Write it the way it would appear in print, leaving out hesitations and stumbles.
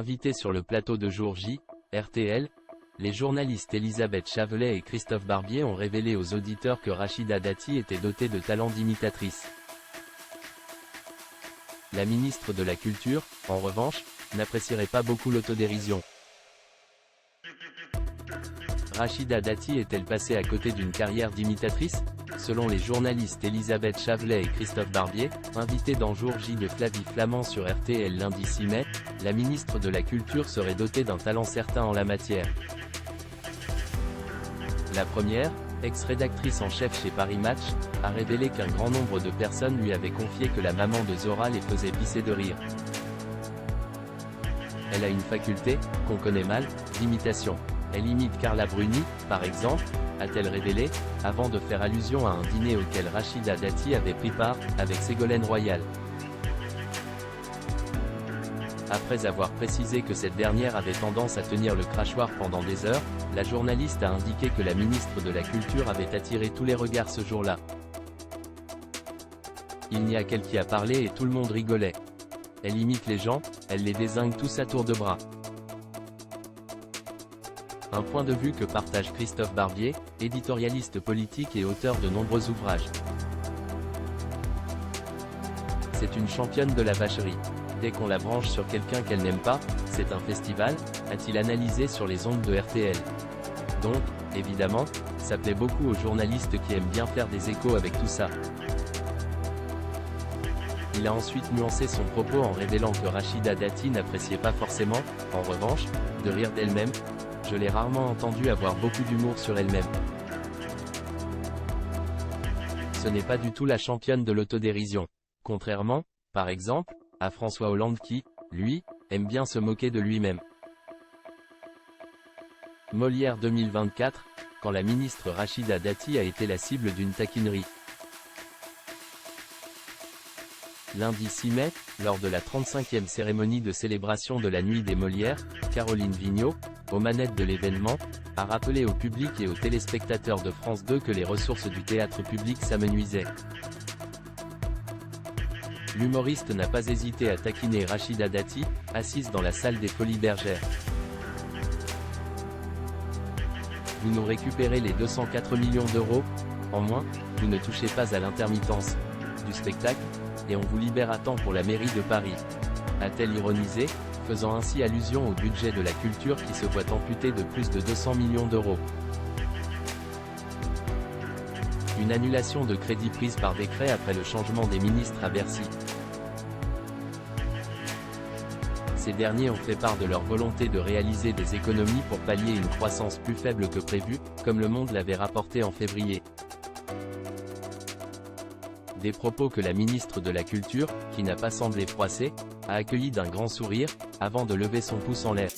Invités sur le plateau de Jour J, RTL, les journalistes Elisabeth Chavelet et Christophe Barbier ont révélé aux auditeurs que Rachida Dati était dotée de talent d'imitatrice. La ministre de la Culture, en revanche, n'apprécierait pas beaucoup l'autodérision. Rachida Dati est-elle passée à côté d'une carrière d'imitatrice? Selon les journalistes Elisabeth Chavelet et Christophe Barbier, invités dans Jour J de Flavie Flament sur RTL lundi 6 mai, la ministre de la Culture serait dotée d'un talent certain en la matière. La première, ex-rédactrice en chef chez Paris Match, a révélé qu'un grand nombre de personnes lui avaient confié que la maman de Zora les faisait pisser de rire. Elle a une faculté, qu'on connaît mal, d'imitation. Elle imite Carla Bruni, par exemple, a-t-elle révélé, avant de faire allusion à un dîner auquel Rachida Dati avait pris part, avec Ségolène Royal. Après avoir précisé que cette dernière avait tendance à tenir le crachoir pendant des heures, la journaliste a indiqué que la ministre de la Culture avait attiré tous les regards ce jour-là. Il n'y a qu'elle qui a parlé et tout le monde rigolait. Elle imite les gens, elle les dézingue tous à tour de bras. Un point de vue que partage Christophe Barbier, éditorialiste politique et auteur de nombreux ouvrages. C'est une championne de la vacherie. Dès qu'on la branche sur quelqu'un qu'elle n'aime pas, c'est un festival, a-t-il analysé sur les ondes de RTL. Donc, évidemment, ça plaît beaucoup aux journalistes qui aiment bien faire des échos avec tout ça. Il a ensuite nuancé son propos en révélant que Rachida Dati n'appréciait pas forcément, en revanche, de rire d'elle-même. Je l'ai rarement entendue avoir beaucoup d'humour sur elle-même. Ce n'est pas du tout la championne de l'autodérision. Contrairement, par exemple, à François Hollande qui, lui, aime bien se moquer de lui-même. Molière 2024, quand la ministre Rachida Dati a été la cible d'une taquinerie. Lundi 6 mai, lors de la 35e cérémonie de célébration de la Nuit des Molières, Caroline Vigneault, aux manettes de l'événement, a rappelé au public et aux téléspectateurs de France 2 que les ressources du théâtre public s'amenuisaient. L'humoriste n'a pas hésité à taquiner Rachida Dati, assise dans la salle des Folies Bergères. Vous nous récupérez les 204 millions d'euros, en moins, vous ne touchez pas à l'intermittence du spectacle, et on vous libère à temps pour la mairie de Paris. A-t-elle ironisé, faisant ainsi allusion au budget de la culture qui se voit amputé de plus de 200 millions d'euros. Une annulation de crédit prise par décret après le changement des ministres à Bercy. Ces derniers ont fait part de leur volonté de réaliser des économies pour pallier une croissance plus faible que prévu, comme Le Monde l'avait rapporté en février. Des propos que la ministre de la Culture, qui n'a pas semblé froissée, a accueillis d'un grand sourire, avant de lever son pouce en l'air.